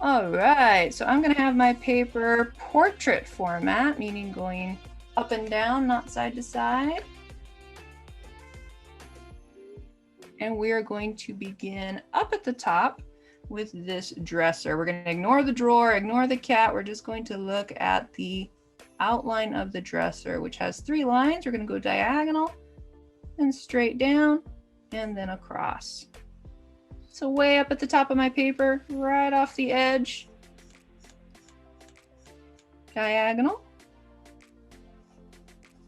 All right, so I'm gonna have my paper portrait format, meaning going up and down, not side to side. And we are going to begin up at the top with this dresser. We're gonna ignore the drawer, ignore the cat. We're just going to look at the outline of the dresser, which has 3 lines. We're gonna go diagonal and straight down and then across. So way up at the top of my paper, right off the edge, diagonal,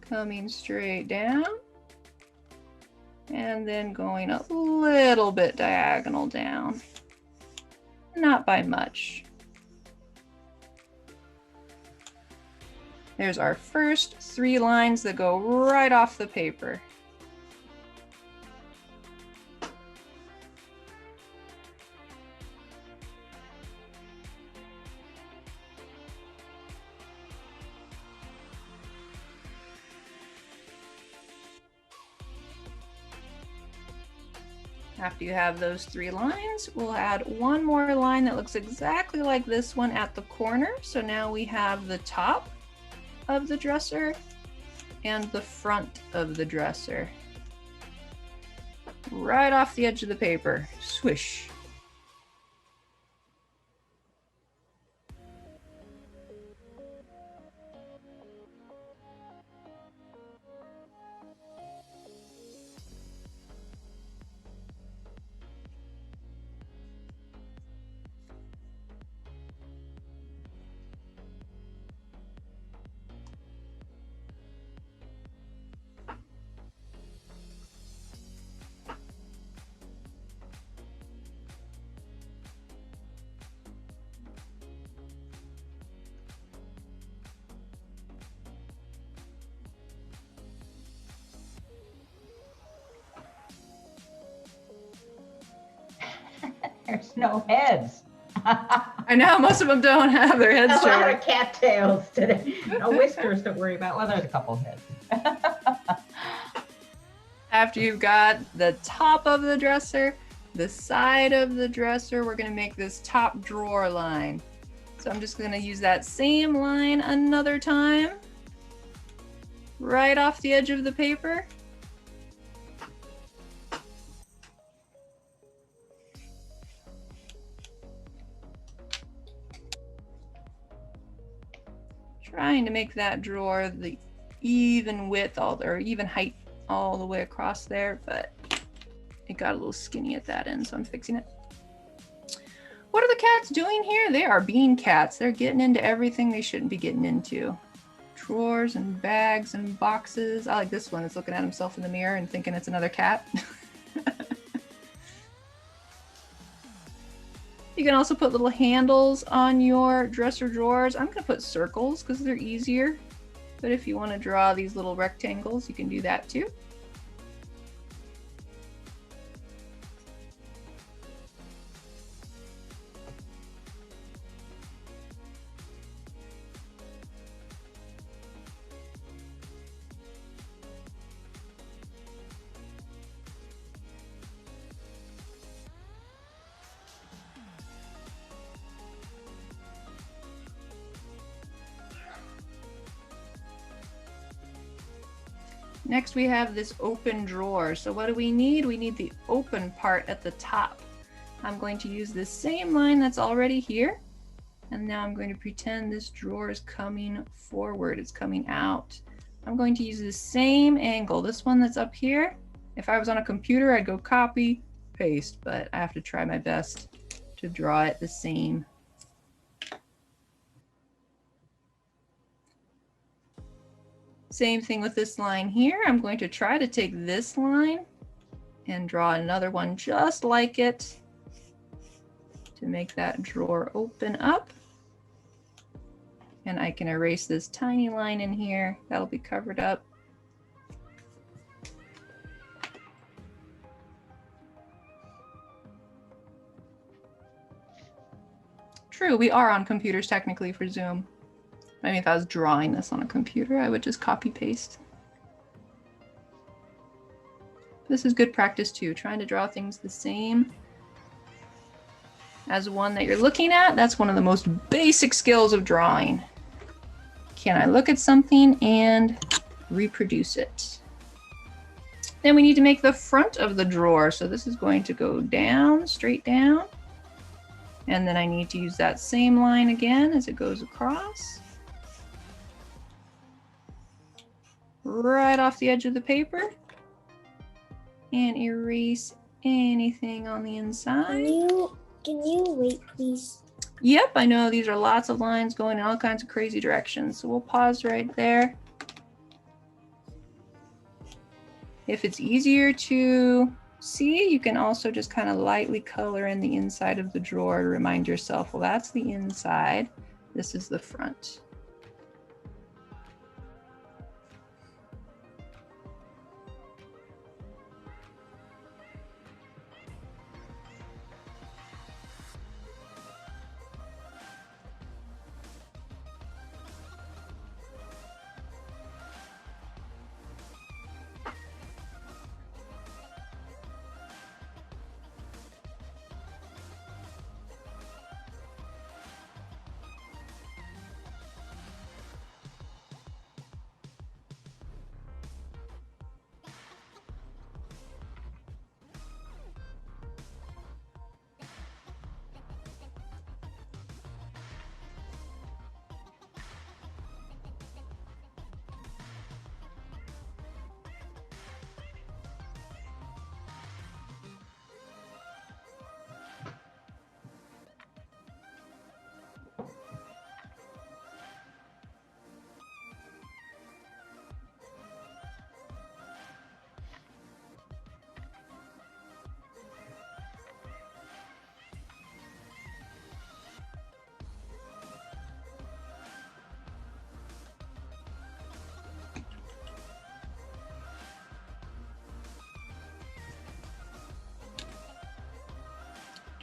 coming straight down, and then going a little bit diagonal down, not by much. There's our first 3 lines that go right off the paper. After you have those 3 lines, we'll add one more line that looks exactly like this one at the corner. So now we have the top of the dresser and the front of the dresser. Right off the edge of the paper, swish. There's no heads. I know most of them don't have their heads A lot showing. of cattails today. No whiskers to worry about. Well, there's a couple heads. After you've got the top of the dresser, the side of the dresser, we're going to make this top drawer line. So I'm just going to use that same line another time, right off the edge of the paper. Trying to make that drawer the even width or even height all the way across there, but it got a little skinny at that end, so I'm fixing it. What are the cats doing here? They are bean cats. They're getting into everything they shouldn't be getting into. Drawers and bags and boxes. I like this one that's looking at himself in the mirror and thinking it's another cat. You can also put little handles on your dresser drawers. I'm gonna put circles because they're easier. But if you want to draw these little rectangles, you can do that too. Next we have this open drawer. So what do we need? We need the open part at the top. I'm going to use the same line that's already here. And now I'm going to pretend this drawer is coming forward. It's coming out. I'm going to use the same angle. This one that's up here. If I was on a computer, I'd go copy, paste, but I have to try my best to draw it the same. Same thing with this line here. I'm going to try to take this line and draw another one just like it to make that drawer open up. And I can erase this tiny line in here. That'll be covered up. True, we are on computers technically for Zoom. I mean, if I was drawing this on a computer, I would just copy paste. This is good practice too, trying to draw things the same as one that you're looking at. That's one of the most basic skills of drawing. Can I look at something and reproduce it? Then we need to make the front of the drawer. So this is going to go down, straight down. And then I need to use that same line again as it goes across. Right off the edge of the paper. And erase anything on the inside. Can you wait, please? Yep, I know these are lots of lines going in all kinds of crazy directions. So we'll pause right there. If it's easier to see, you can also just kind of lightly color in the inside of the drawer to remind yourself, well, that's the inside. This is the front.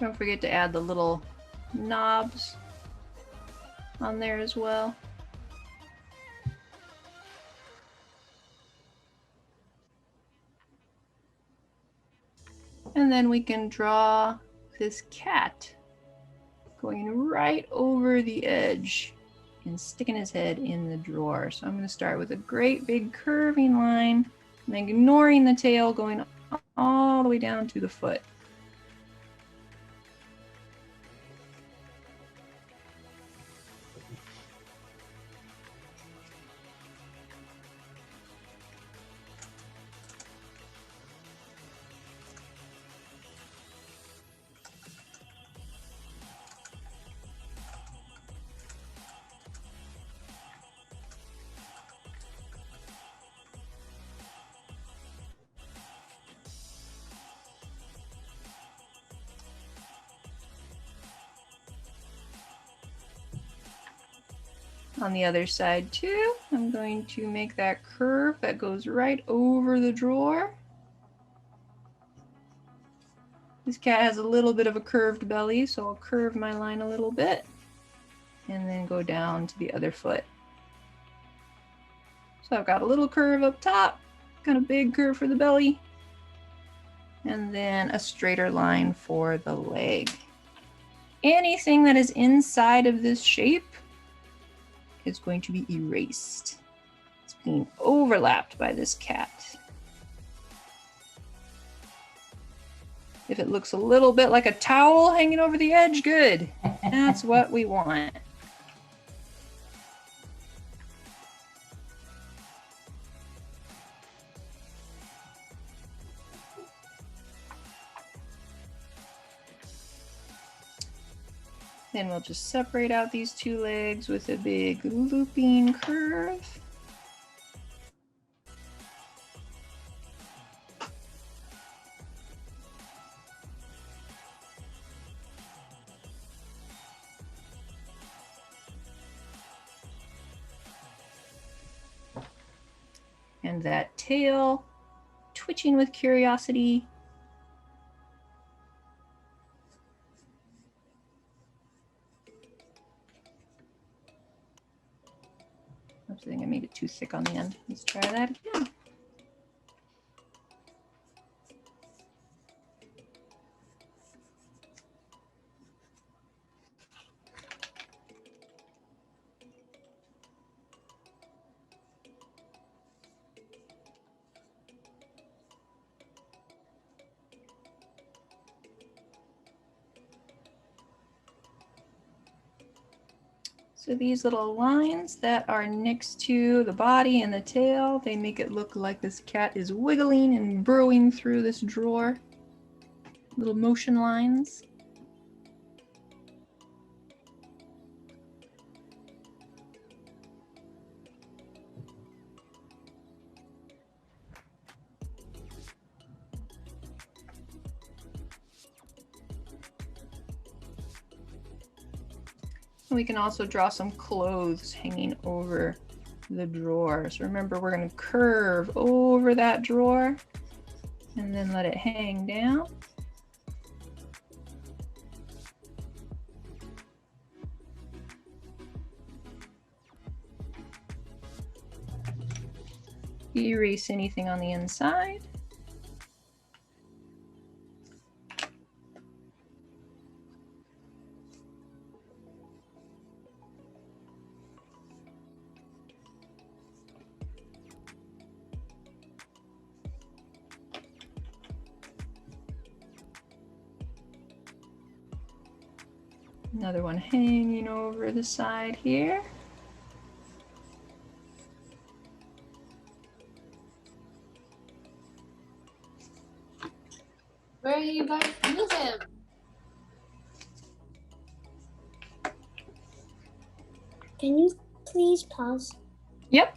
Don't forget to add the little knobs on there as well. And then we can draw this cat going right over the edge and sticking his head in the drawer. So I'm going to start with a great big curving line and ignoring the tail going all the way down to the foot. On the other side too, I'm going to make that curve that goes right over the drawer. This cat has a little bit of a curved belly, so I'll curve my line a little bit and then go down to the other foot. So I've got a little curve up top, kind of big curve for the belly, and then a straighter line for the leg. Anything that is inside of this shape is going to be erased. It's being overlapped by this cat. If it looks a little bit like a towel hanging over the edge, good. That's what we want. Then we'll just separate out these two legs with a big looping curve. And that tail twitching with curiosity. Oops, I think I made it too thick on the end. Let's try that again. So these little lines that are next to the body and the tail, they make it look like this cat is wiggling and burrowing through this drawer. Little motion lines. We can also draw some clothes hanging over the drawer. So remember, we're going to curve over that drawer and then let it hang down. Erase anything on the inside. Another one hanging over the side here. Where are you going to use him? Can you please pause? Yep.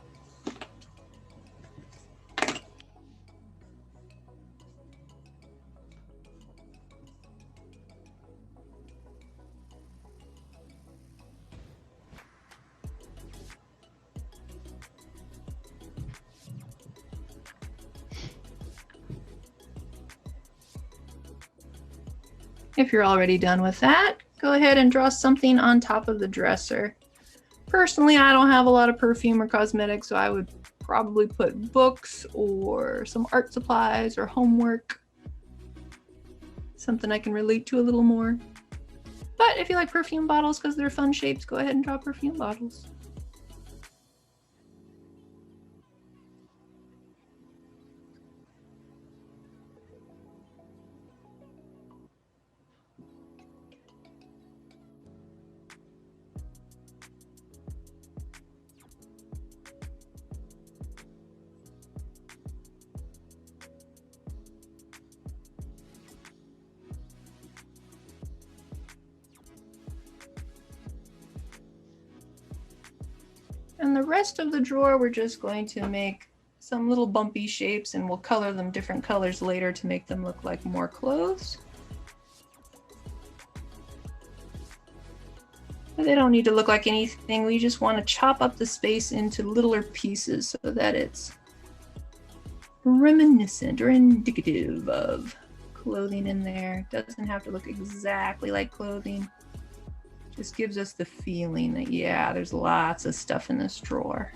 If you're already done with that, go ahead and draw something on top of the dresser. Personally, I don't have a lot of perfume or cosmetics, so I would probably put books or some art supplies or homework. Something I can relate to a little more. But if you like perfume bottles because they're fun shapes, go ahead and draw perfume bottles. And the rest of the drawer, we're just going to make some little bumpy shapes, and we'll color them different colors later to make them look like more clothes. But they don't need to look like anything. We just want to chop up the space into littler pieces so that it's reminiscent or indicative of clothing in there. It doesn't have to look exactly like clothing. Just gives us the feeling that, yeah, there's lots of stuff in this drawer.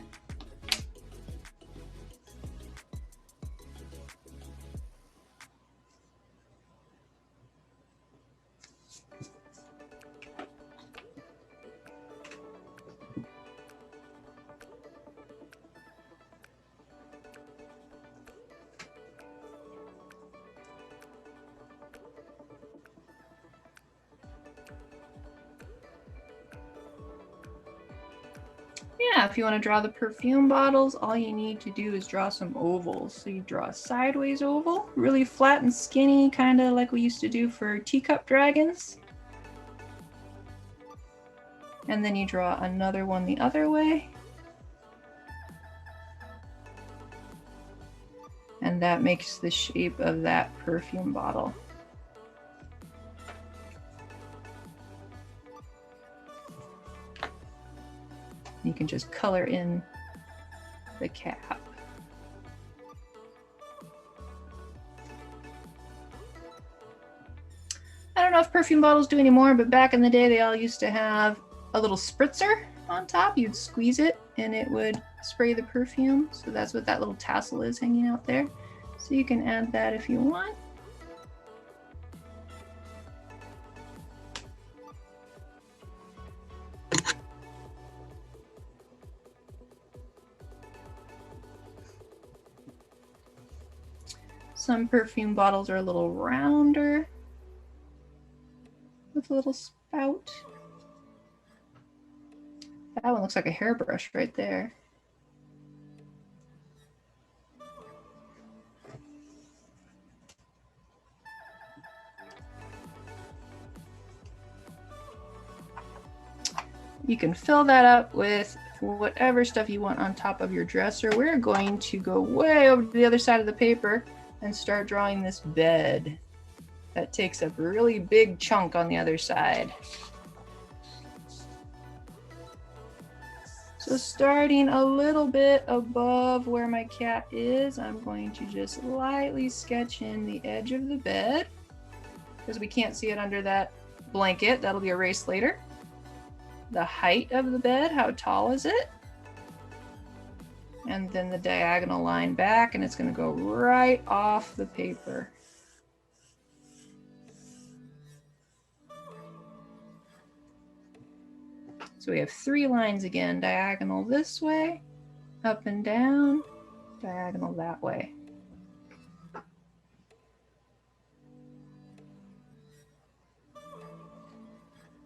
Yeah, if you want to draw the perfume bottles, all you need to do is draw some ovals. So you draw a sideways oval, really flat and skinny, kind of like we used to do for teacup dragons. And then you draw another one the other way. And that makes the shape of that perfume bottle. You can just color in the cap. I don't know if perfume bottles do anymore, but back in the day, they all used to have a little spritzer on top. You'd squeeze it and it would spray the perfume. So that's what that little tassel is hanging out there. So you can add that if you want. Some perfume bottles are a little rounder with a little spout. That one looks like a hairbrush right there. You can fill that up with whatever stuff you want on top of your dresser. We're going to go way over to the other side of the paper and start drawing this bed. That takes up a really big chunk on the other side. So starting a little bit above where my cat is, I'm going to just lightly sketch in the edge of the bed because we can't see it under that blanket. That'll be erased later. The height of the bed, how tall is it? And then the diagonal line back, and it's going to go right off the paper. So we have 3 lines again, diagonal this way, up and down, diagonal that way.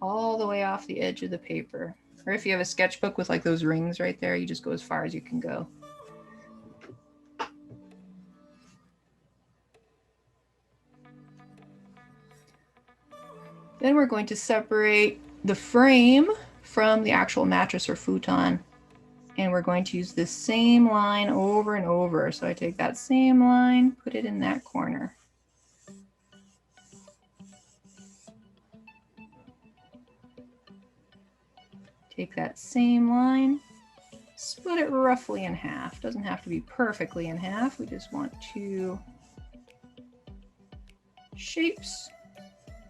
All the way off the edge of the paper. Or if you have a sketchbook with like those rings right there, you just go as far as you can go. Then we're going to separate the frame from the actual mattress or futon. And we're going to use this same line over and over. So I take that same line, put it in that corner. Take that same line, split it roughly in half. Doesn't have to be perfectly in half. We just want 2 shapes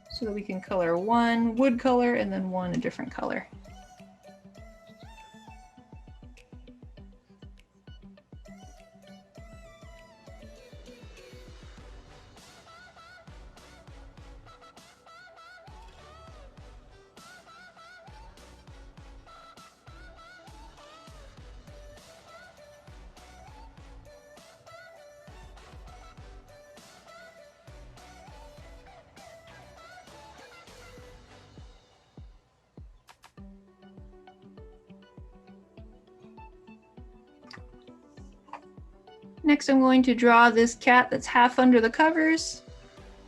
so that we can color one wood color and then one a different color. Next, I'm going to draw this cat that's half under the covers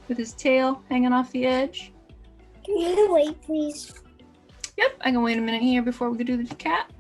with his tail hanging off the edge. Can you wait, please? Yep, I can wait a minute here before we do the cat.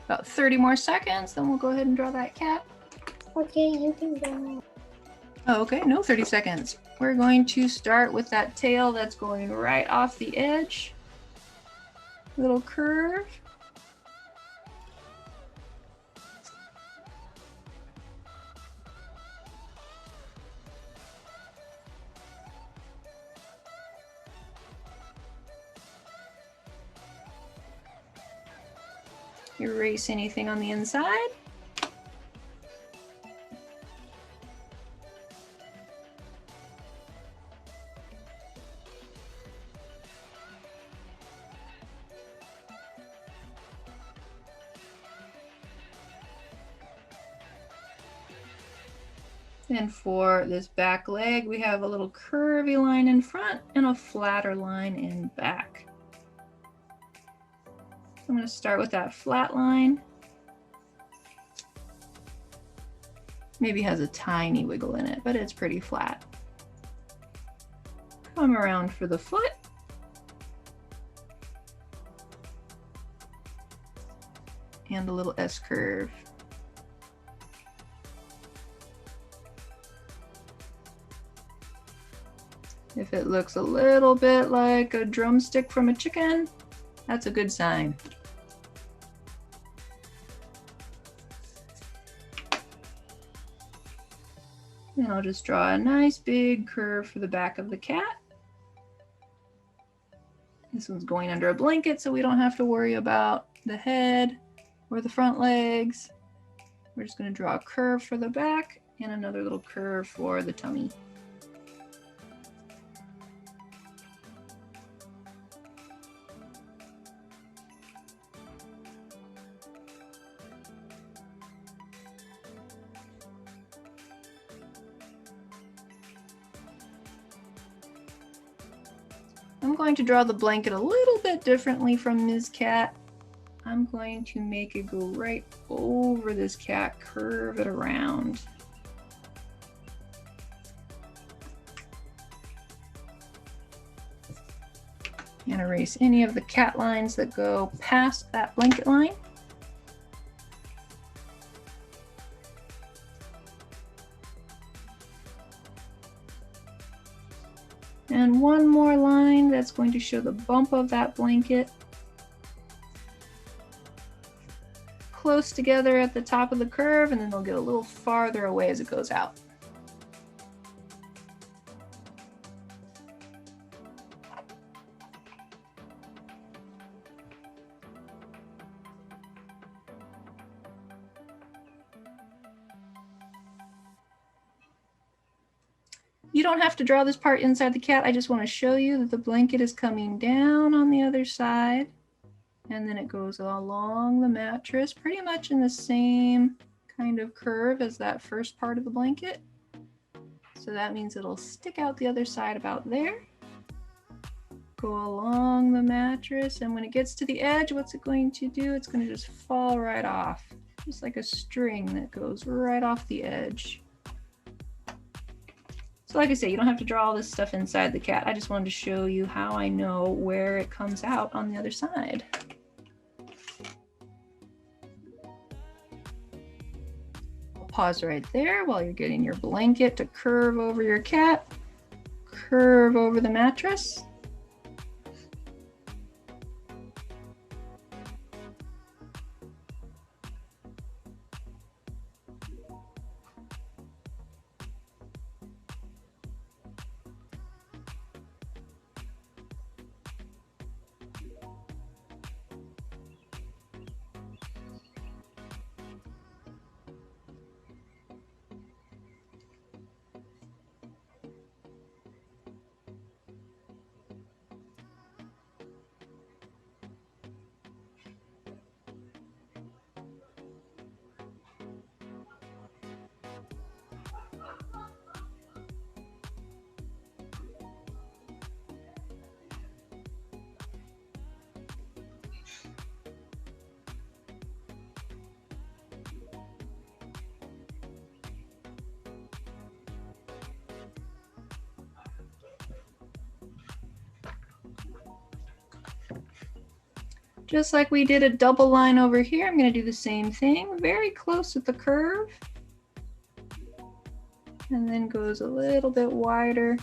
About 30 more seconds, then we'll go ahead and draw that cat. Okay, you can go. Oh, okay, no 30 seconds. We're going to start with that tail that's going right off the edge. Little curve. Erase anything on the inside. And for this back leg, we have a little curvy line in front and a flatter line in back. I'm going to start with that flat line. Maybe has a tiny wiggle in it, but it's pretty flat. Come around for the foot. And a little S curve. If it looks a little bit like a drumstick from a chicken, that's a good sign. And I'll just draw a nice big curve for the back of the cat. This one's going under a blanket, so we don't have to worry about the head or the front legs. We're just going to draw a curve for the back and another little curve for the tummy. I'm going to draw the blanket a little bit differently from Ms. Cat. I'm going to make it go right over this cat, curve it around. And erase any of the cat lines that go past that blanket line. And one more line that's going to show the bump of that blanket. Close together at the top of the curve, and then they'll get a little farther away as it goes out. You don't have to draw this part inside the cat. I just want to show you that the blanket is coming down on the other side, and then it goes along the mattress pretty much in the same kind of curve as that first part of the blanket. So that means it'll stick out the other side about there, go along the mattress, and when it gets to the edge, what's it going to do? It's going to just fall right off, just like a string that goes right off the edge. So like I say, you don't have to draw all this stuff inside the cat. I just wanted to show you how I know where it comes out on the other side. I'll pause right there while you're getting your blanket to curve over your cat, curve over the mattress. Just like we did a double line over here, I'm going to do the same thing, very close at the curve, and then goes a little bit wider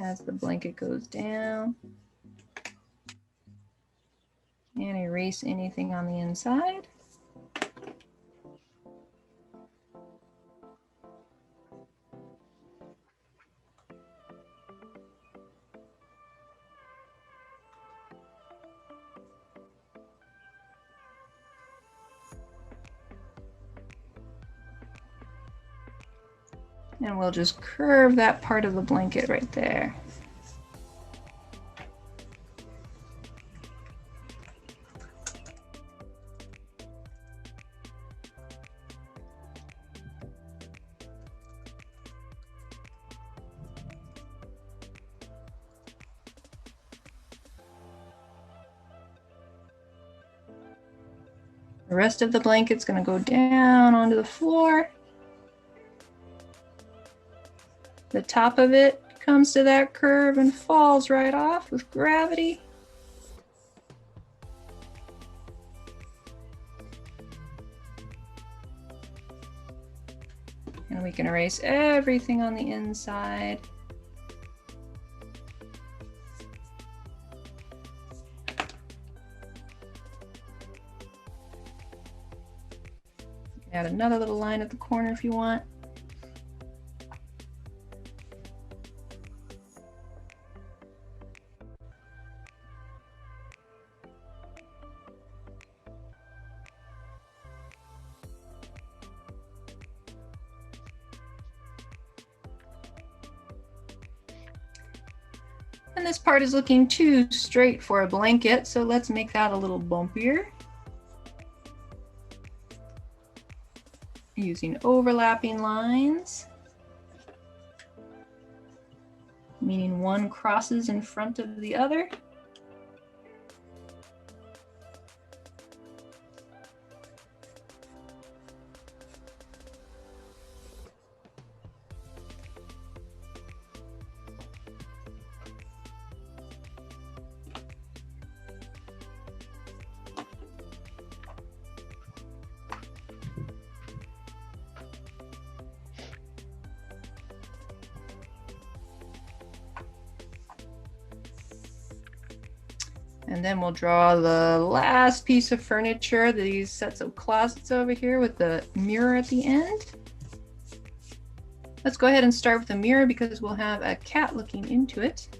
as the blanket goes down, and erase anything on the inside. And we'll just curve that part of the blanket right there. The rest of the blanket's going to go down onto the floor. The top of it comes to that curve and falls right off with gravity. And we can erase everything on the inside add another little line at the corner if you want. And this part is looking too straight for a blanket, so let's make that a little bumpier. Using overlapping lines, meaning one crosses in front of the other. And then we'll draw the last piece of furniture, these sets of closets over here with the mirror at the end. Let's go ahead and start with the mirror because we'll have a cat looking into it.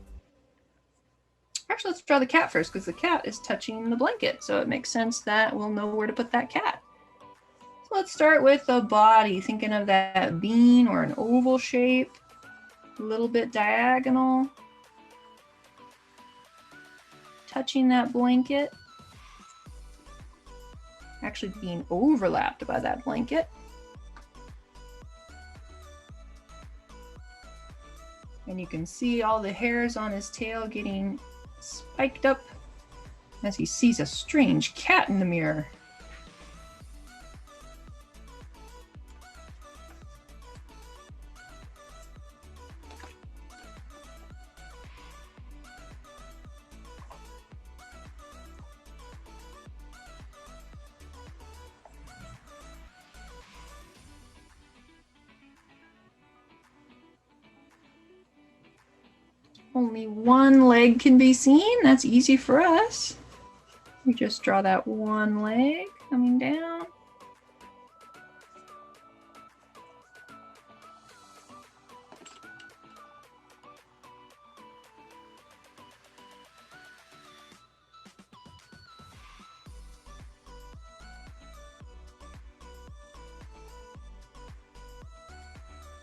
Actually, let's draw the cat first because the cat is touching the blanket. So it makes sense that we'll know where to put that cat. So let's start with the body, thinking of that bean or an oval shape, a little bit diagonal. Touching that blanket, actually being overlapped by that blanket. And you can see all the hairs on his tail getting spiked up as he sees a strange cat in the mirror. Only one leg can be seen. That's easy for us. We just draw that one leg coming down.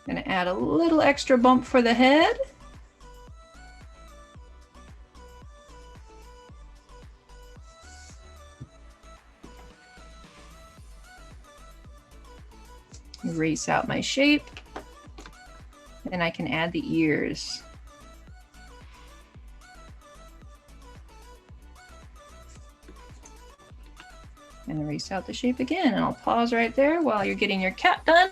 Gonna add a little extra bump for the head. Erase out my shape, and I can add the ears. And erase out the shape again, and I'll pause right there while you're getting your cat done.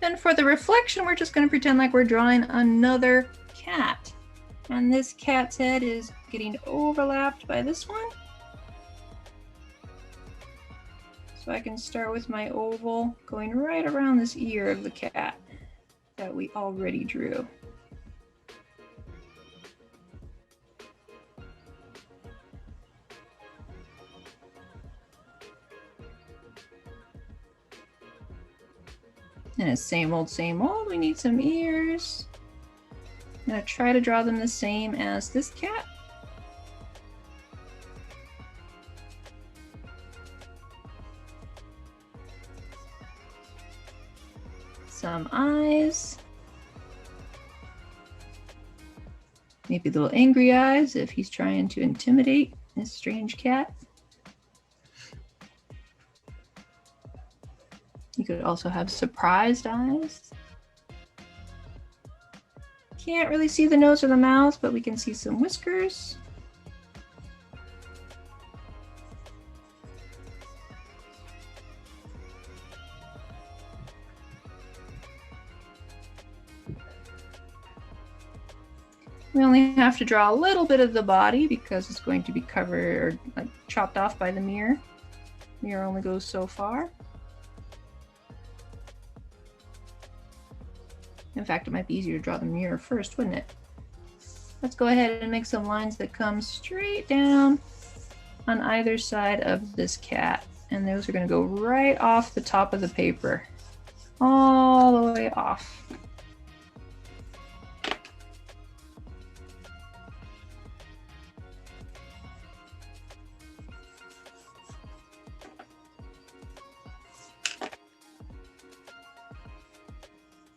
Then for the reflection, we're just going to pretend like we're drawing another cat. And this cat's head is getting overlapped by this one. So I can start with my oval going right around this ear of the cat that we already drew. And it's same old, we need some ears. I'm gonna try to draw them the same as this cat. Some eyes. Maybe little angry eyes if he's trying to intimidate this strange cat. You could also have surprised eyes. Can't really see the nose or the mouth, but we can see some whiskers. We only have to draw a little bit of the body because it's going to be covered or like chopped off by the mirror. Mirror only goes so far. In fact, it might be easier to draw the mirror first, wouldn't it? Let's go ahead and make some lines that come straight down on either side of this cat. And those are going to go right off the top of the paper, all the way off.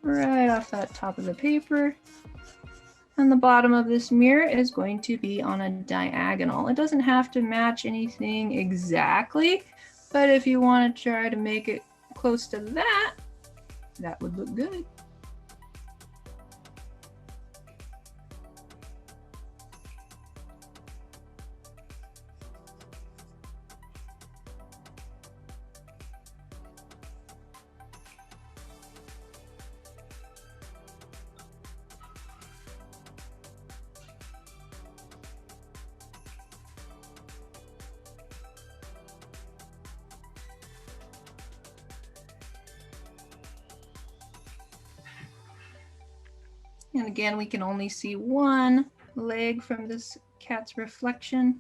Right off that top of the paper. And the bottom of this mirror is going to be on a diagonal. It doesn't have to match anything exactly, but if you want to try to make it close to that, that would look good. And again, we can only see one leg from this cat's reflection.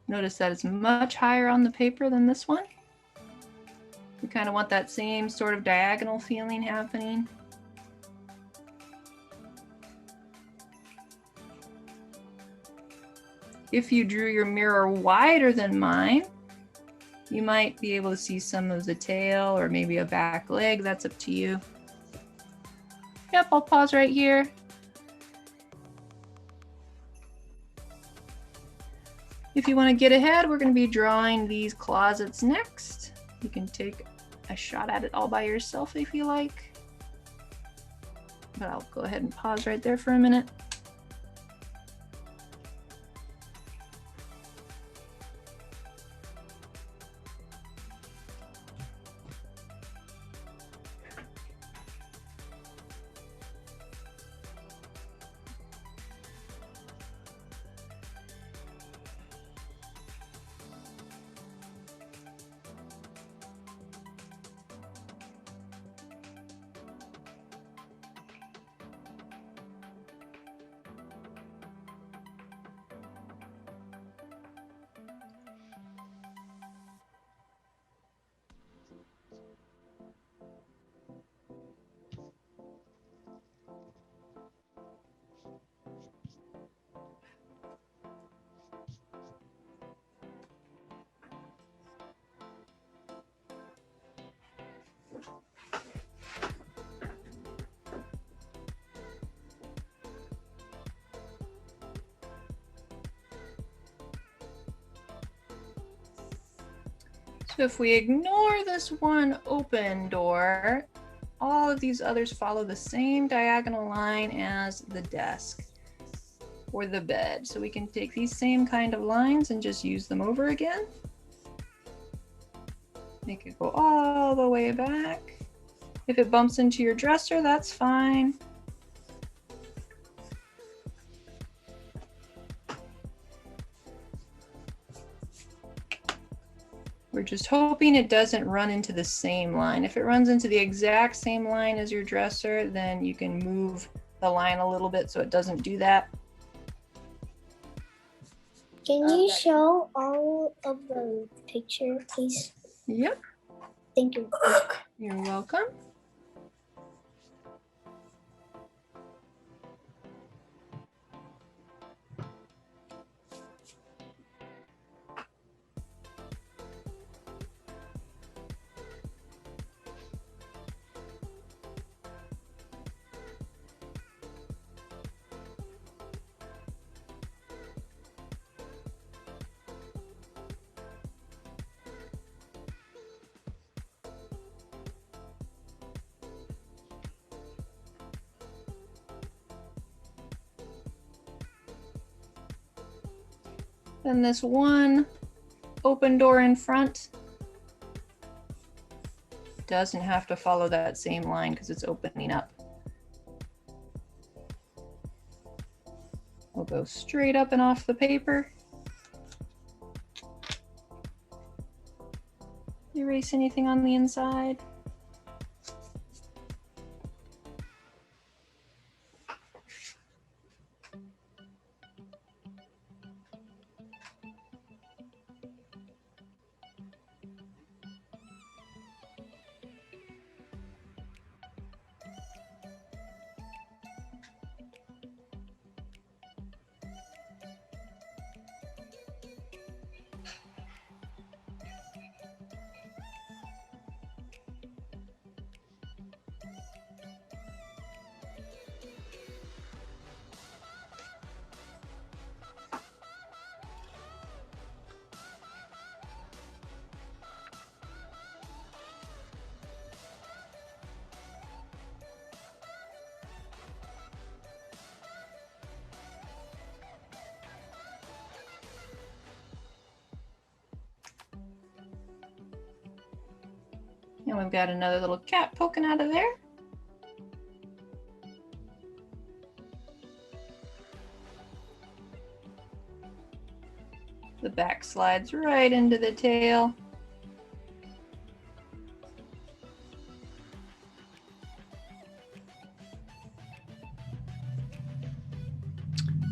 Notice that it's much higher on the paper than this one. We kind of want that same sort of diagonal feeling happening. If you drew your mirror wider than mine, you might be able to see some of the tail or maybe a back leg. That's up to you. Yep, I'll pause right here. If you want to get ahead, we're going to be drawing these closets next. You can take a shot at it all by yourself if you like. But I'll go ahead and pause right there for a minute. So if we ignore this one open door, all of these others follow the same diagonal line as the desk or the bed. So we can take these same kind of lines and just use them over again. Make it go all the way back. If it bumps into your dresser, that's fine. We're just hoping it doesn't run into the same line. If it runs into the exact same line as your dresser, then you can move the line a little bit so it doesn't do that. Can you show all of the picture, please? Yep, Thank you. you're welcome. Then this one open door in front doesn't have to follow that same line because it's opening up. We'll go straight up and off the paper. Erase anything on the inside. And we've got another little cat poking out of there. The back slides right into the tail.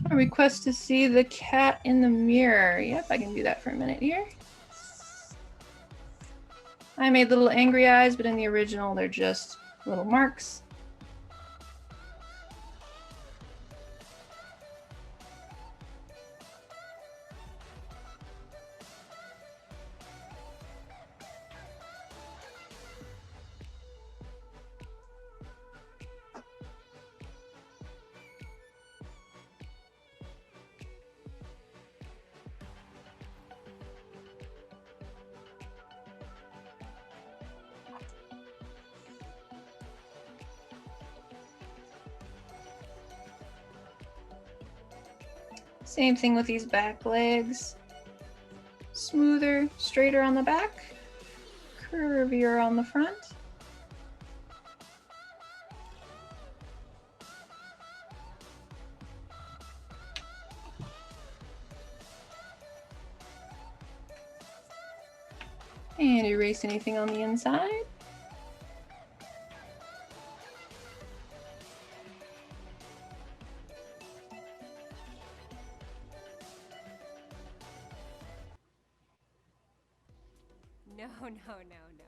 A request to see the cat in the mirror. Yep, I can do that for a minute here. I made little angry eyes, but in the original, they're just little marks. Same thing with these back legs. Smoother, straighter on the back, curvier on the front. And erase anything on the inside. No, no, no, no.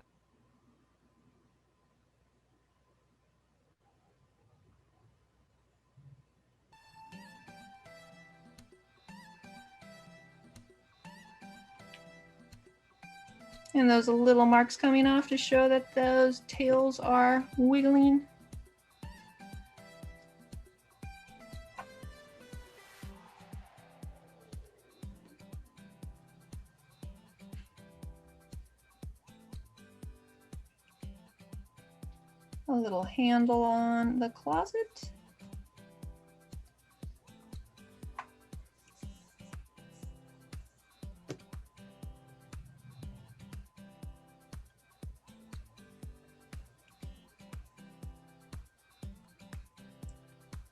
And those little marks coming off to show that those tails are wiggling. A little handle on the closet.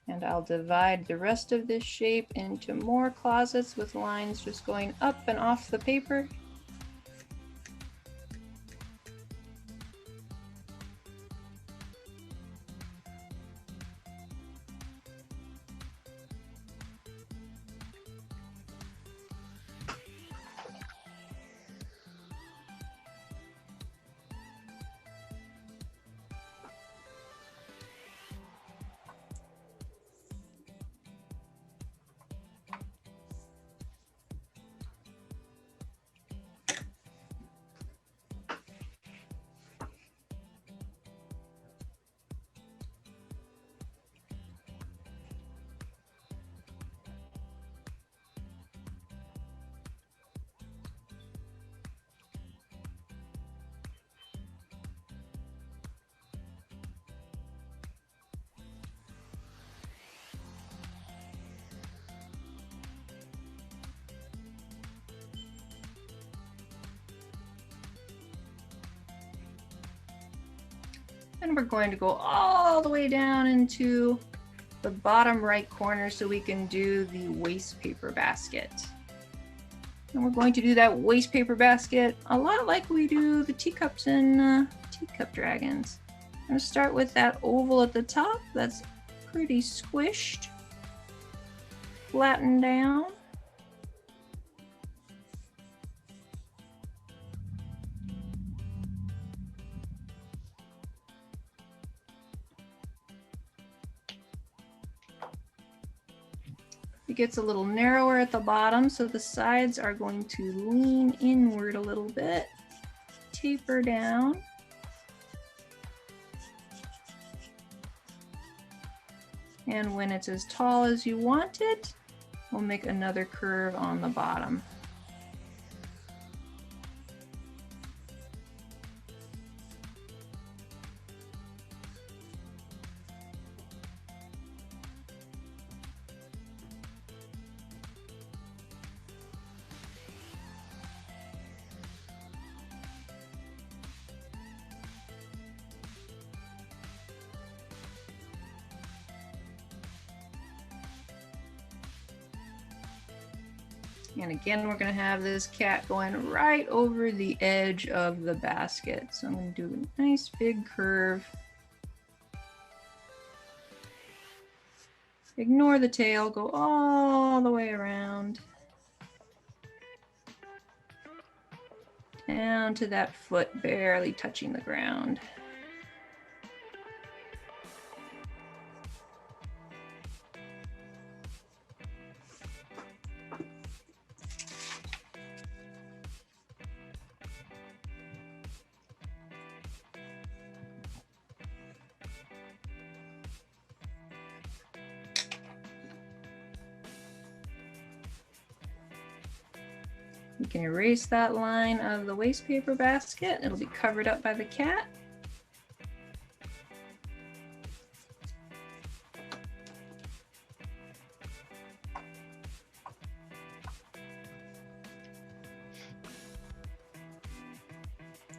And I'll divide the rest of this shape into more closets with lines just going up and off the paper. And we're going to go all the way down into the bottom right corner so we can do the waste paper basket. And we're going to do that waste paper basket a lot like we do the teacups in Teacup Dragons. I'm going to start with that oval at the top that's pretty squished. Flatten down. It gets a little narrower at the bottom, so the sides are going to lean inward a little bit, taper down. And when it's as tall as you want it, we'll make another curve on the bottom. And again, we're going to have this cat going right over the edge of the basket. So I'm going to do a nice big curve. Ignore the tail, go all the way around. Down to that foot barely touching the ground. You can erase that line of the waste paper basket. It'll be covered up by the cat.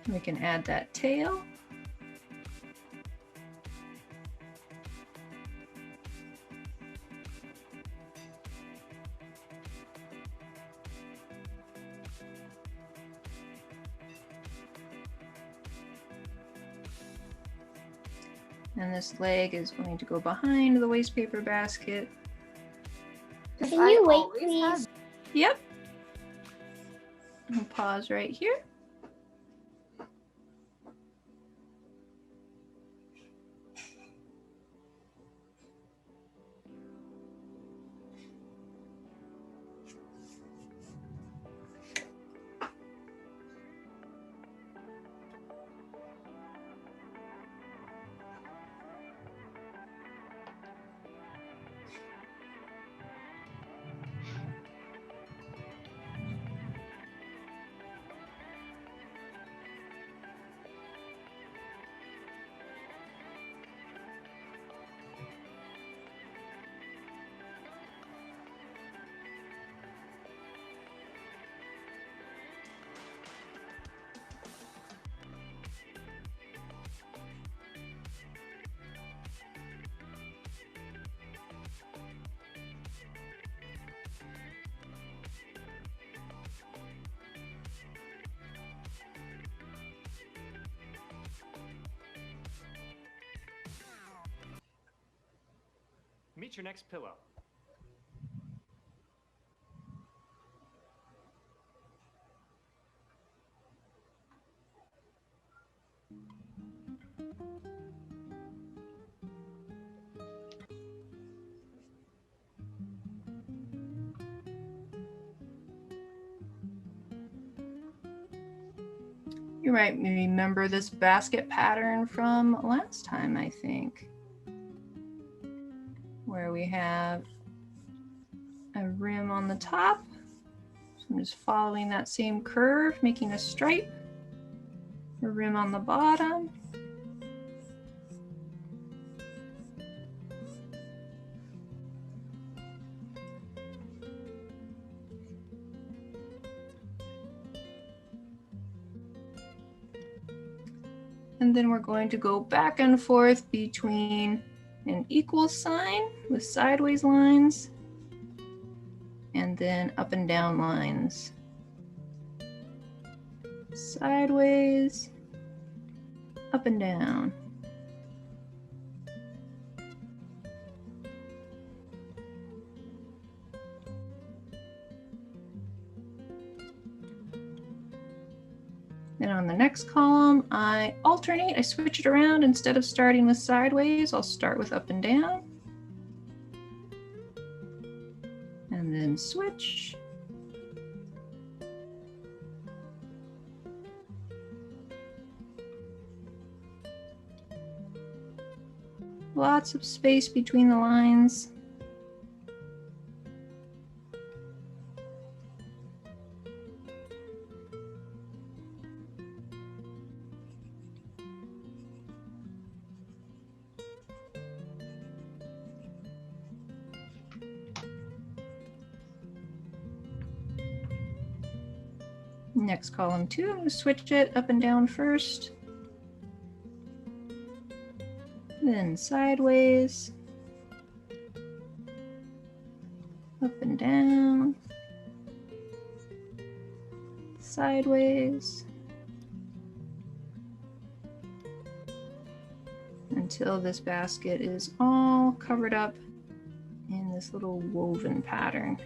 We can add that tail. And this leg is going to go behind the waste paper basket. Can you wait, please? Yep. I'll pause right here. Meet your next pillow. You might remember this basket pattern from last time, I think, where we have a rim on the top. So I'm just following that same curve, making a stripe, a rim on the bottom. And then we're going to go back and forth between an equal sign with sideways lines and then up and down lines. Sideways, up and down. Then on the next column, I alternate, I switch it around. Instead of starting with sideways, I'll start with up and down. And then switch. Lots of space between the lines. Next column too, switch it up and down first. Then sideways. Up and down. Sideways. Until this basket is all covered up in this little woven pattern.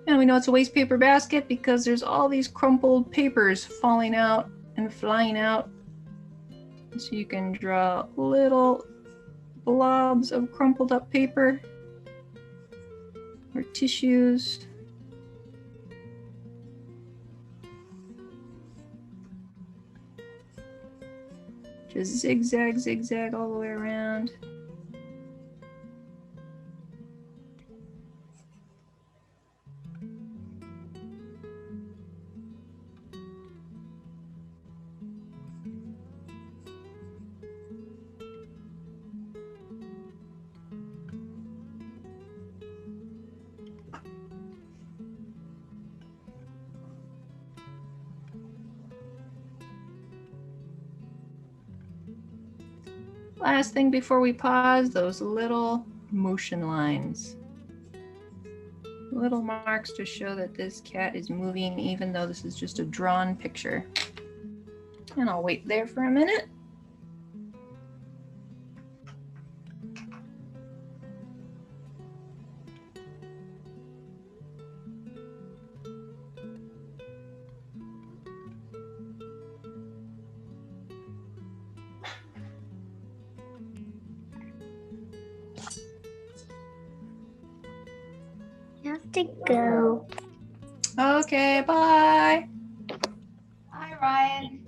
And we know it's a waste paper basket because there's all these crumpled papers falling out and flying out. So you can draw little blobs of crumpled up paper or tissues. Just zigzag, zigzag all the way around. Last thing before we pause, those little motion lines. Little marks to show that this cat is moving even though this is just a drawn picture. And I'll wait there for a minute. You have to go. Okay, bye. Hi, Ryan.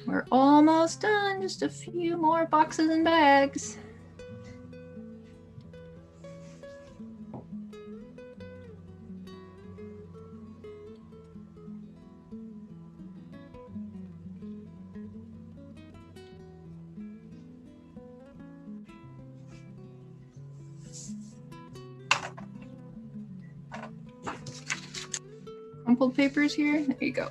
We're almost done. Just a few more boxes and bags. Crumpled papers here. There you go.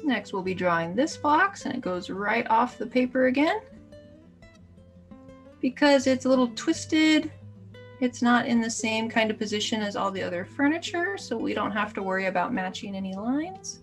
Next, we'll be drawing this box, and it goes right off the paper again. Because it's a little twisted, it's not in the same kind of position as all the other furniture, so we don't have to worry about matching any lines.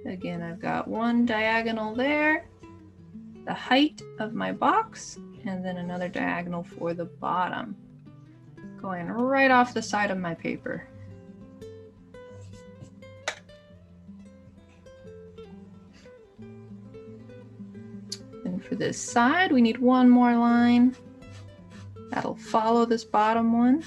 Again, I've got one diagonal there, the height of my box, and then another diagonal for the bottom, going right off the side of my paper. And for this side, we need one more line. That'll follow this bottom one.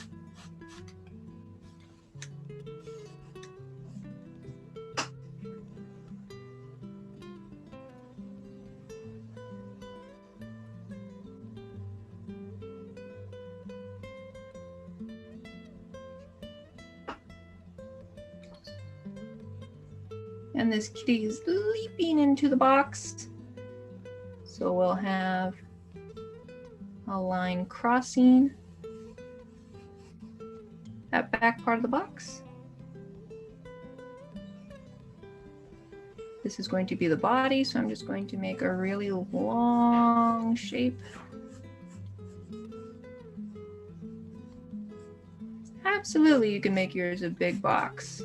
And this kitty is leaping into the box. So we'll have a line crossing that back part of the box. This is going to be the body, so I'm just going to make a really long shape. Absolutely, you can make yours a big box.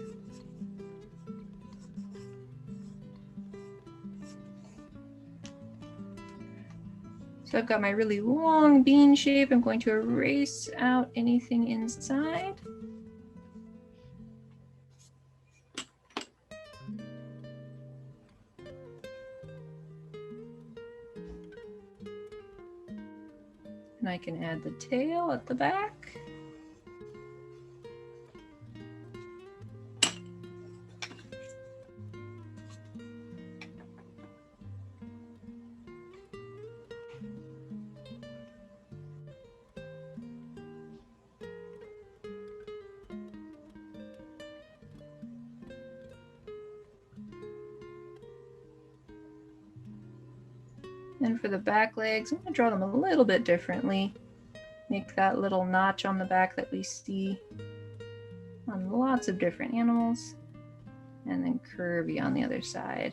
So I've got my really long bean shape. I'm going to erase out anything inside. And I can add the tail at the back. And for the back legs, I'm going to draw them a little bit differently. Make that little notch on the back that we see on lots of different animals, and then curvy on the other side.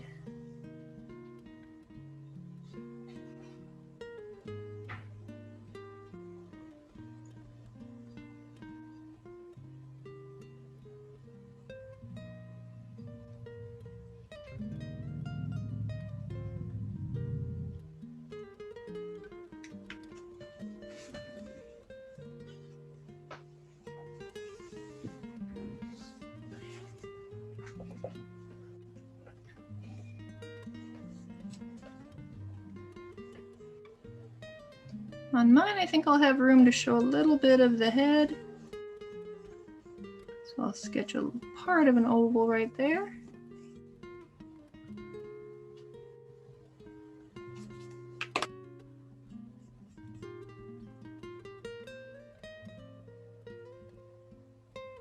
On mine, I think I'll have room to show a little bit of the head. So I'll sketch a part of an oval right there.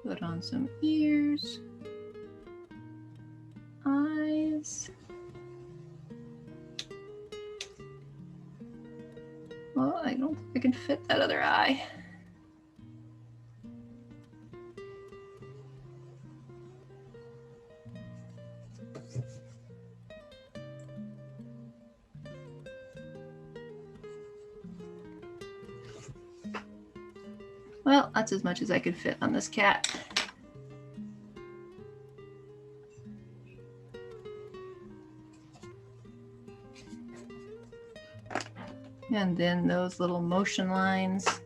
Put on some ears, eyes. Well, I don't think I can fit that other eye. Well, that's as much as I could fit on this cat. And then those little motion lines.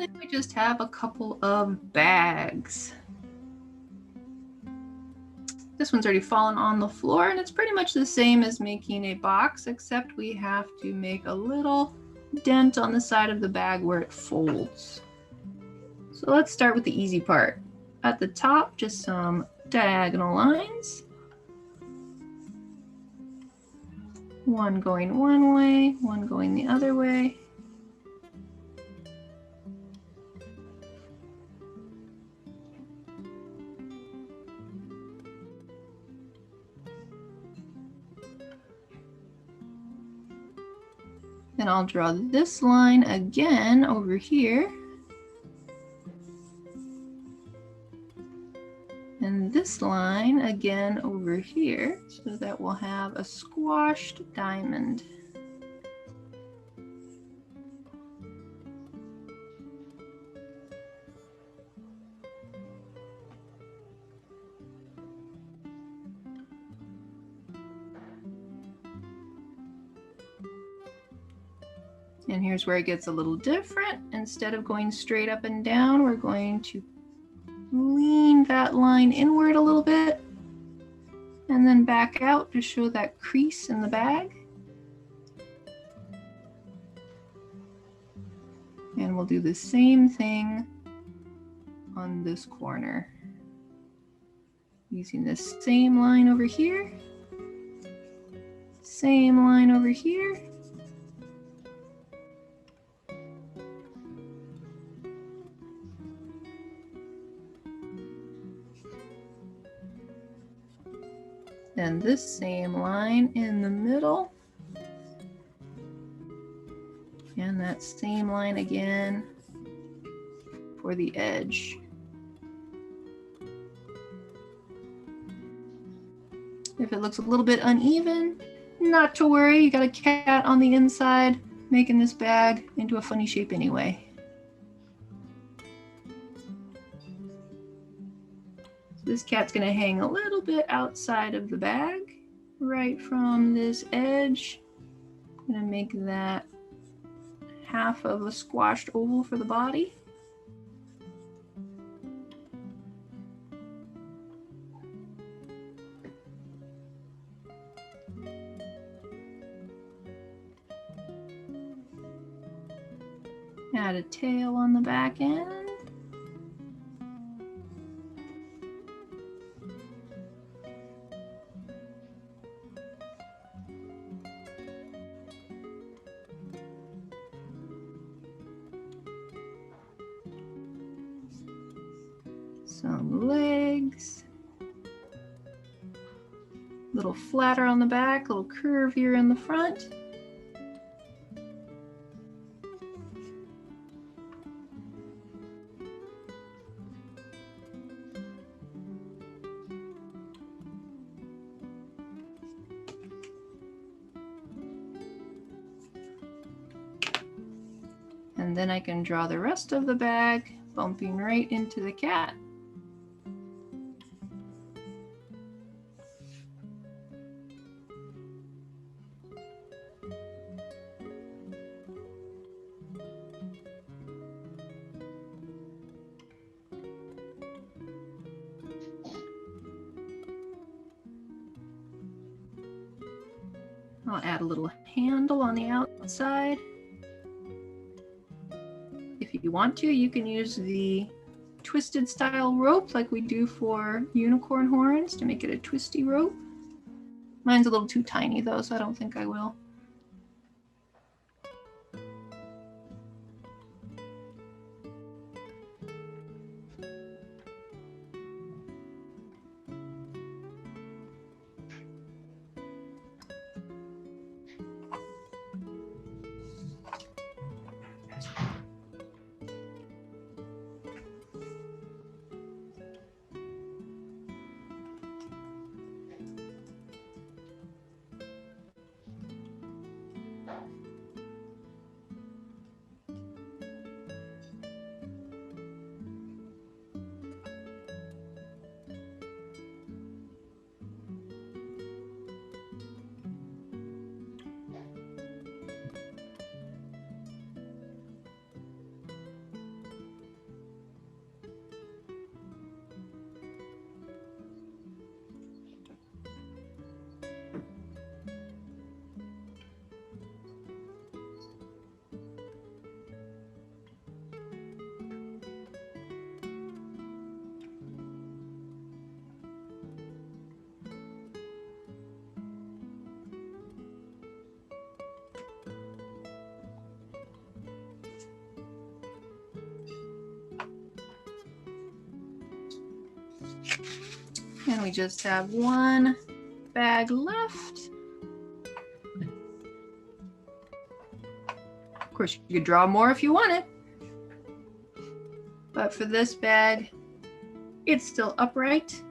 then we just have a couple of bags. This one's already fallen on the floor, and it's pretty much the same as making a box, except we have to make a little dent on the side of the bag where it folds. So let's start with the easy part. At the top, just some diagonal lines. One going one way, one going the other way. And I'll draw this line again over here. And this line again over here, so that we'll have a squashed diamond. And here's where it gets a little different. Instead of going straight up and down, we're going to lean that line inward a little bit and then back out to show that crease in the bag. And we'll do the same thing on this corner. Using this same line over here, same line over here. And this same line in the middle. And that same line again for the edge. If it looks a little bit uneven, not to worry, you got a cat on the inside making this bag into a funny shape anyway. This cat's going to hang a little bit outside of the bag, right from this edge. I'm going to make that half of a squashed oval for the body. Add a tail on the back end. Some legs, a little flatter on the back, a little curvier in the front. And then I can draw the rest of the bag, bumping right into the cat. I'll add a little handle on the outside. If you want to, you can use the twisted style rope like we do for unicorn horns to make it a twisty rope. Mine's a little too tiny though, so I don't think I will. And we just have one bag left. Of course, you could draw more if you wanted. But for this bag, it's still upright.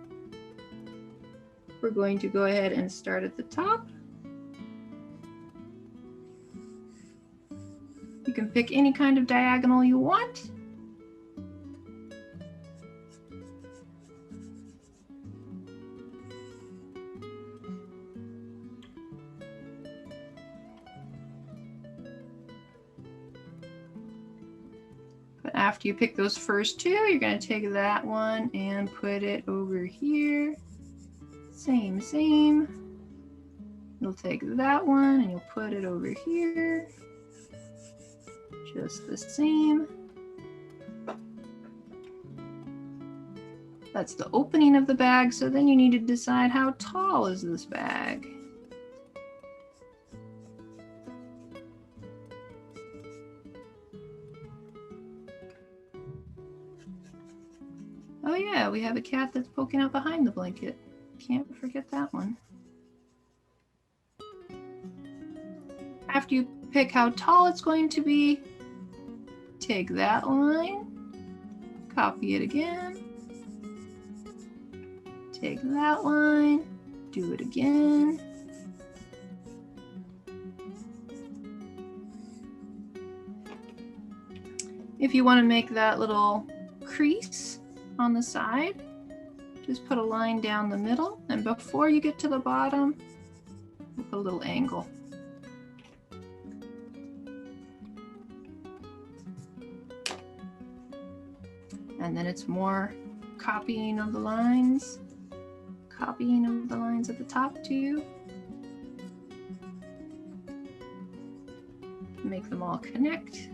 We're going to go ahead and start at the top. You can pick any kind of diagonal you want. But after you pick those first two, you're going to take that one and put it over here. Same. You'll take that one and you'll put it over here. Just the same. That's the opening of the bag, so then you need to decide how tall is this bag. Oh yeah, we have a cat that's poking out behind the blanket. Can't forget that one. After you pick how tall it's going to be, take that line, copy it again, take that line, do it again. If you want to make that little crease on the side, just put a line down the middle, and before you get to the bottom, put a little angle. And then it's more copying of the lines at the top too. Make them all connect.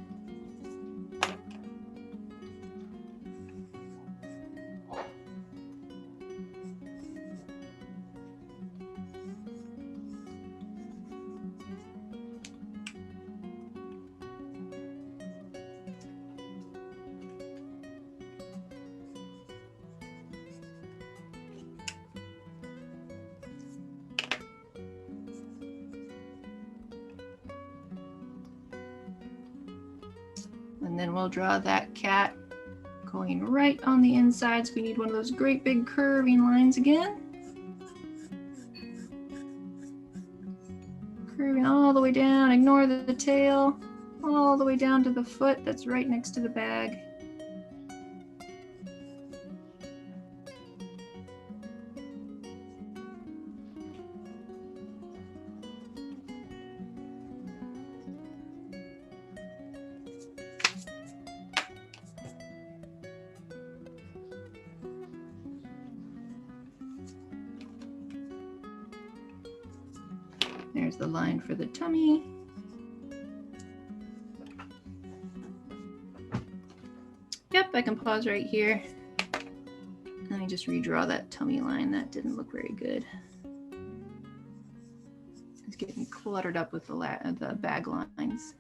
And then we'll draw that cat going right on the inside. So we need one of those great big curving lines again. Curving all the way down, ignore the tail, all the way down to the foot that's right next to the bag. There's the line for the tummy. Yep, I can pause right here. Let me just redraw that tummy line. That didn't look very good. It's getting cluttered up with the bag lines.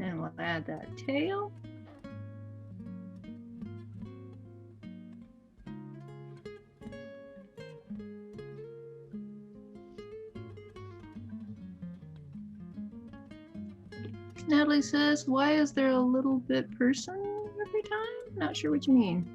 And we'll add that tail. Natalie says, why is there a little bit person every time? Not sure what you mean.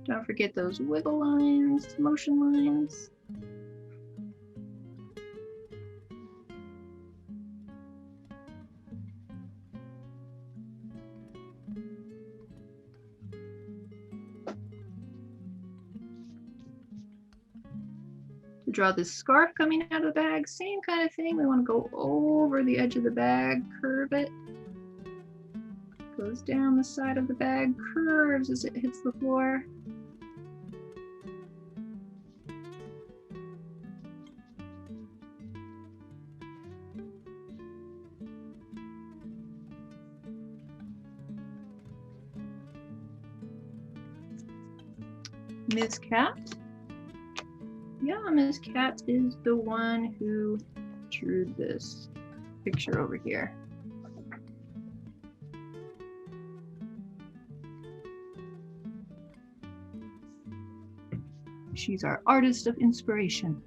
Don't forget those wiggle lines, motion lines. To draw this scarf coming out of the bag, same kind of thing. We want to go over the edge of the bag, curve it. Goes down the side of the bag, curves as it hits the floor. Miss Cat. Yeah, Miss Cat is the one who drew this picture over here. She's our artist of inspiration.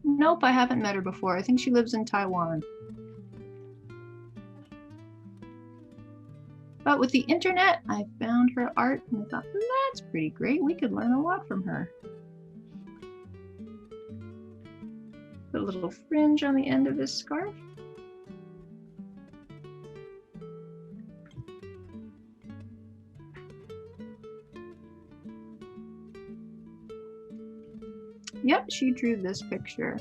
Nope, I haven't met her before. I think she lives in Taiwan. But with the internet, I found her art and I thought, that's pretty great. We could learn a lot from her. Put a little fringe on the end of this scarf. Yep, she drew this picture.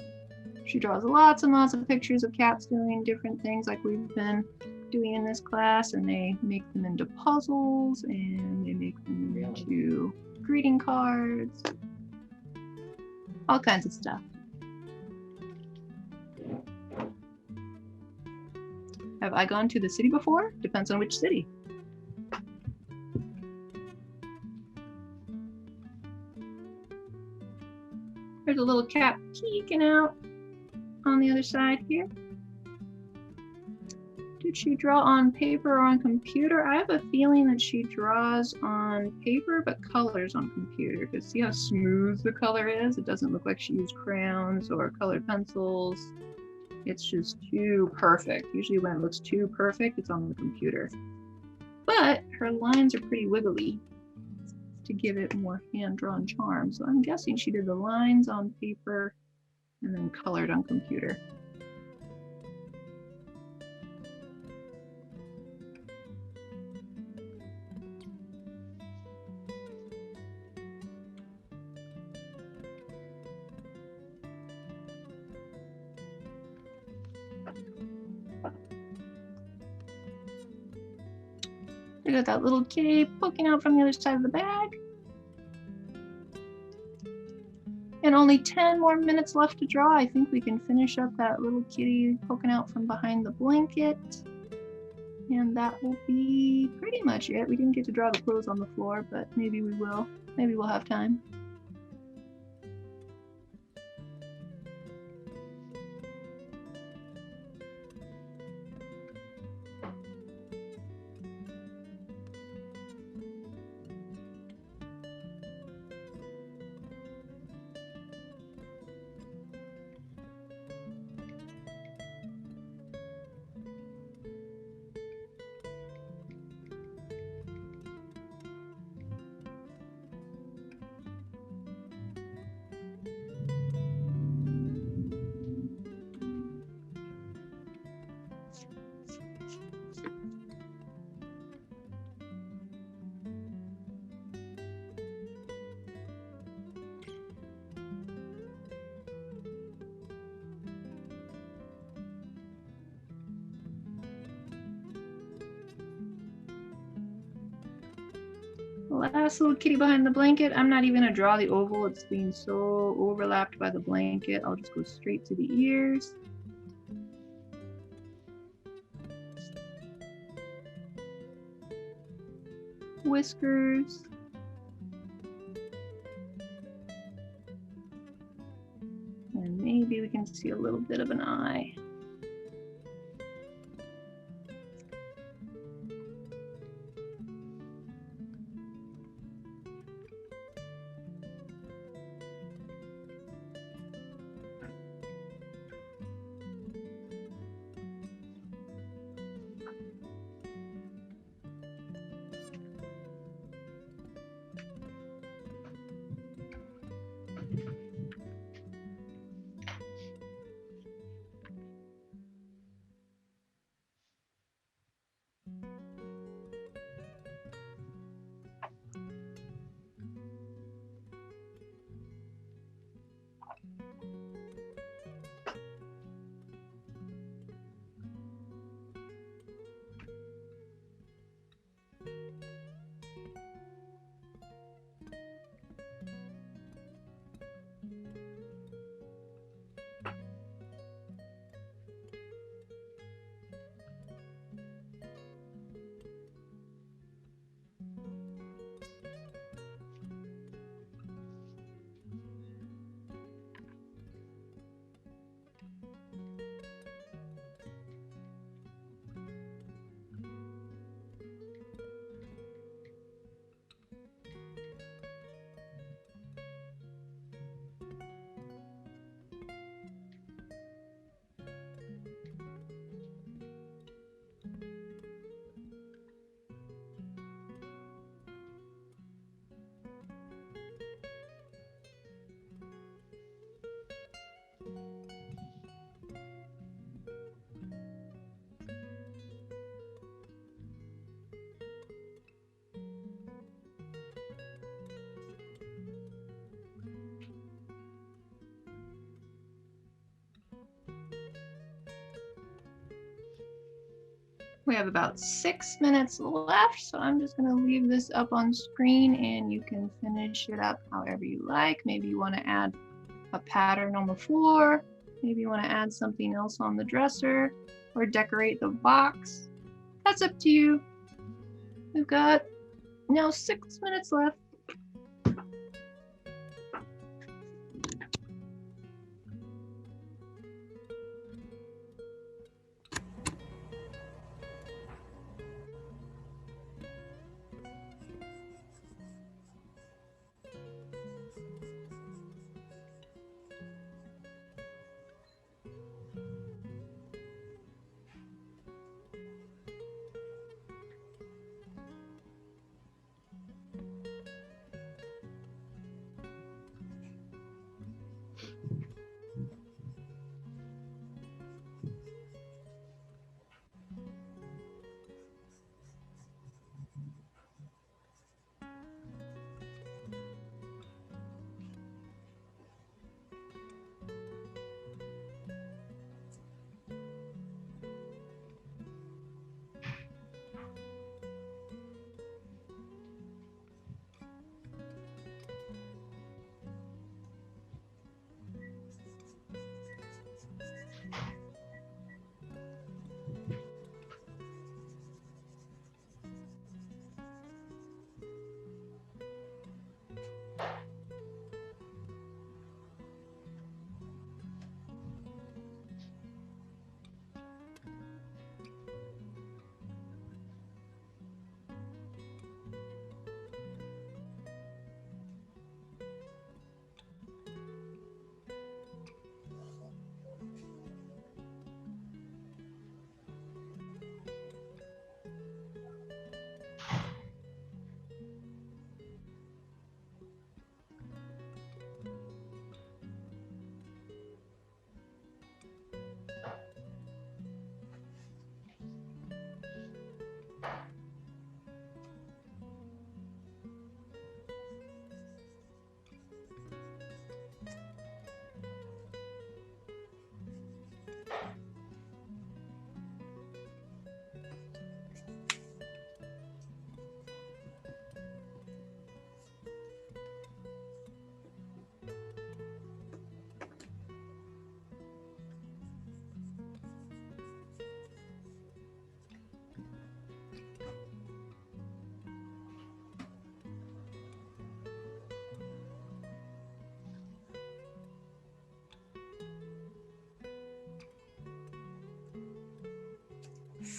She draws lots and lots of pictures of cats doing different things like we've been doing in this class, and they make them into puzzles and they make them into greeting cards, all kinds of stuff. Have I gone to the city before? Depends on which city. There's a little cat peeking out on the other side here. Did she draw on paper or on computer? I have a feeling that she draws on paper but colors on computer, because see how smooth the color is? It doesn't look like she used crayons or colored pencils. It's just too perfect. Usually when it looks too perfect, it's on the computer. But her lines are pretty wiggly to give it more hand-drawn charm. So I'm guessing she did the lines on paper and then colored on computer. We got that little kitty poking out from the other side of the bag. And only 10 more minutes left to draw. I think we can finish up that little kitty poking out from behind the blanket. And that will be pretty much it. We didn't get to draw the clothes on the floor, but maybe we will. Maybe we'll have time. Last little kitty behind the blanket. I'm not even gonna draw the oval. It's being so overlapped by the blanket. I'll just go straight to the ears. Whiskers. And maybe we can see a little bit of an eye. We have about 6 minutes left, so I'm just gonna leave this up on screen and you can finish it up however you like. Maybe you wanna add a pattern on the floor. Maybe you wanna add something else on the dresser or decorate the box. That's up to you. We've got now 6 minutes left.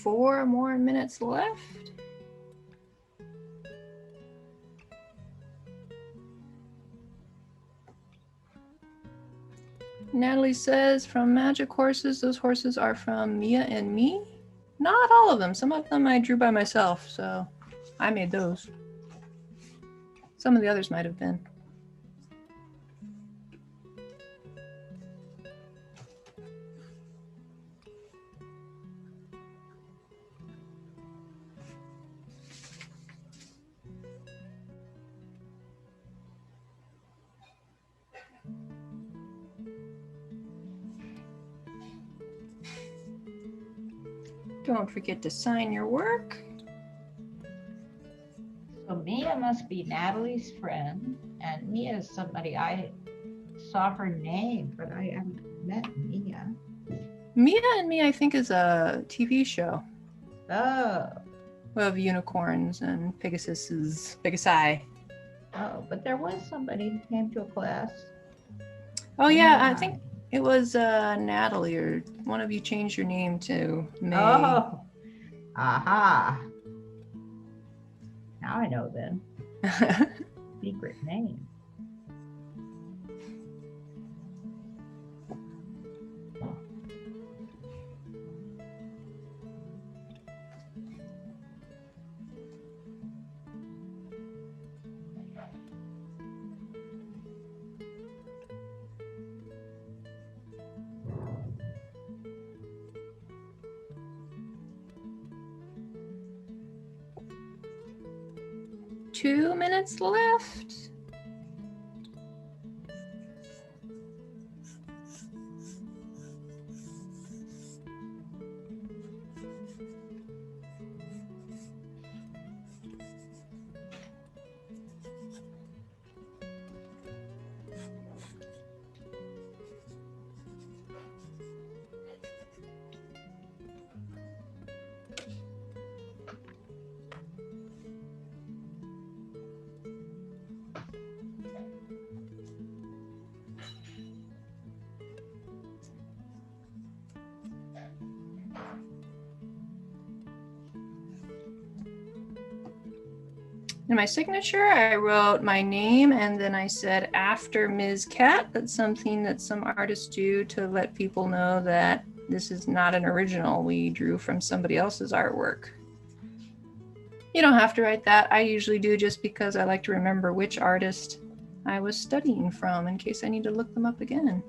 4 more minutes left. Natalie says, from Magic Horses, those horses are from Mia and me. Not all of them. Some of them I drew by myself, so I made those. Some of the others might have been. Don't forget to sign your work. So Mia must be Natalie's friend, and Mia is somebody I saw her name, but I haven't met Mia. Mia and Me, I think, is a TV show Oh, of unicorns and Pegasi. oh, but there was somebody who came to a class. Oh yeah, I think it was Natalie, or one of you changed your name to May. Oh, aha. Now I know then. Secret name. Two minutes left. In my signature, I wrote my name and then I said after Ms. Cat. That's something that some artists do to let people know that this is not an original. We drew from somebody else's artwork. You don't have to write that. I usually do just because I like to remember which artist I was studying from in case I need to look them up again.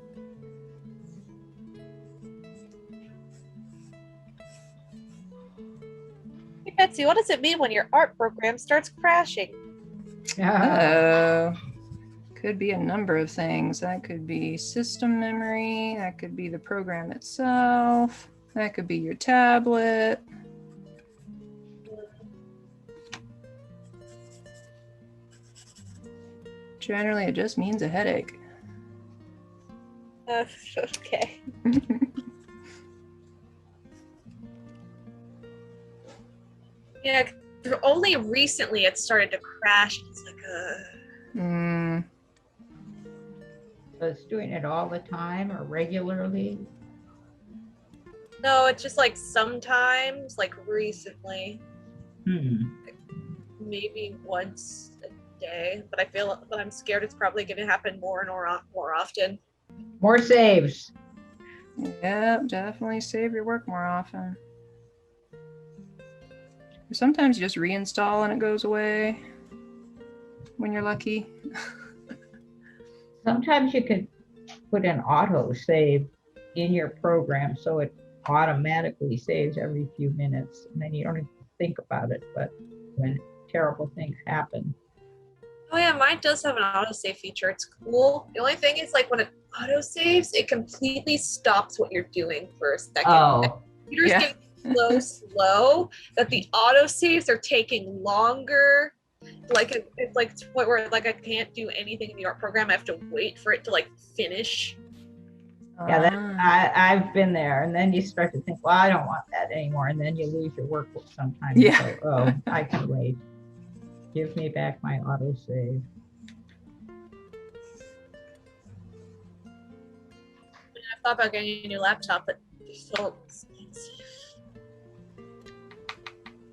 Hey, Betsy, what does it mean when your art program starts crashing? Could be a number of things. That could be system memory. That could be the program itself. That could be your tablet. Generally, it just means a headache. Okay. Yeah, only recently it started to crash. It's like, So it's doing it all the time or regularly? no, it's just like sometimes, like recently, maybe once a day. But but I'm scared it's probably going to happen more and more often. More saves. Yep, definitely save your work more often. Sometimes you just reinstall and it goes away when you're lucky. Sometimes you can put an auto save in your program so it automatically saves every few minutes, and then you don't even think about it. But when terrible things happen. Oh yeah, mine does have an autosave feature. It's cool. The only thing is, like, when it autosaves, it completely stops what you're doing for a second. Oh, Computer's yeah. getting slow that the autosaves are taking longer. Like it's like to the point where, like, I can't do anything in the art program. I have to wait for it to like finish. yeah, I've been there, and then you start to think, well, I don't want that anymore, and then you lose your workbook sometimes. Yeah. So, oh, I can wait. Give me back my auto save. I thought about getting a new laptop, but it's so expensive.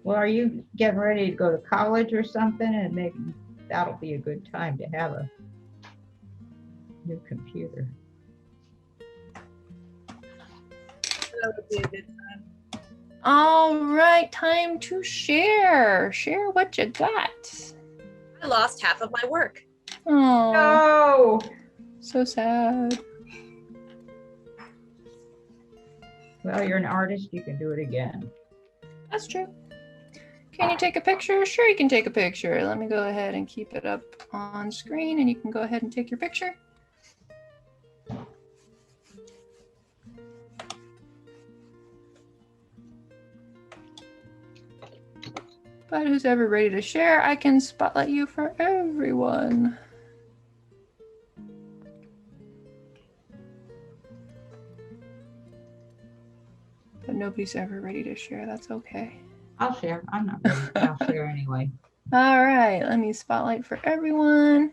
Well, are you getting ready to go to college or something? And maybe that'll be a good time to have a new computer. That would be a good time. All right, time to share. Share what you got. I lost half of my work. Oh, No. so sad. Well, you're an artist. You can do it again. That's true. Can you take a picture? Sure, you can take a picture. Let me go ahead and keep it up on screen and you can go ahead and take your picture. But who's ever ready to share, I can spotlight you for everyone. But nobody's ever ready to share. That's okay. I'll share. I'm not ready, but I'll share anyway. All right, let me spotlight for everyone.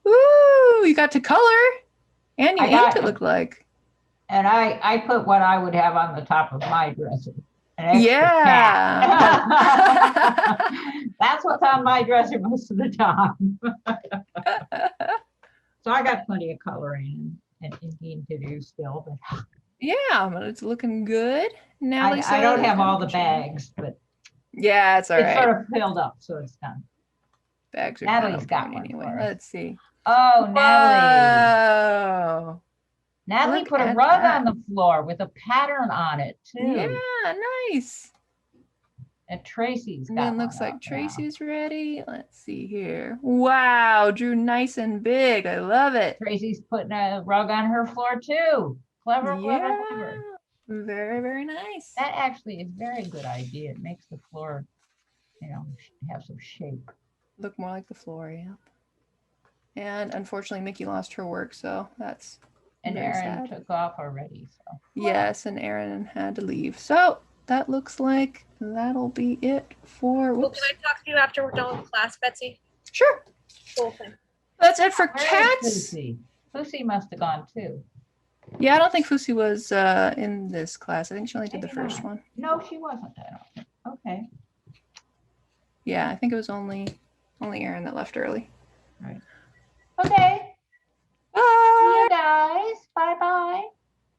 Woo! You got to color, and you I got inked it. Look like. And I put what I would have on the top of my dresser. An extra Yeah. cat. That's what's on my dresser most of the time. So I got plenty of coloring and inking to do still, but Yeah, but it's looking good. Now I don't have all the bags, but yeah, it's all it's right. sort of filled up, so it's done. Bags are Natalie's kind got of one anyway. for us. Let's see. Oh, Natalie. Whoa. Natalie Look put a at rug that. on the floor with a pattern on it too. Yeah, nice. And Tracy's And got then looks one like up now. Tracy's ready. Let's see here. Wow, drew nice and big. I love it. Tracy's putting a rug on her floor too. Clever, clever, Yeah, clever. very, very nice. That actually is a very good idea. It makes the floor, you know, have some shape. Look more like the floor, yeah. And unfortunately, Mickey lost her work, so that's And very Erin sad. took off already, so. Yes, and Erin had to leave. So that looks like that'll be it for. Well, Whoops. can I talk to you after we're done with class, Betsy? Sure. Cool thing. That's it for Where is cats. Lucy? Lucy must have gone too. Yeah, I don't think Fusi was in this class. I think she only did the Maybe first not. one. No, she wasn't. I don't think. Okay. Yeah, I think it was only Erin that left early. Okay. Bye. See you guys. Bye bye.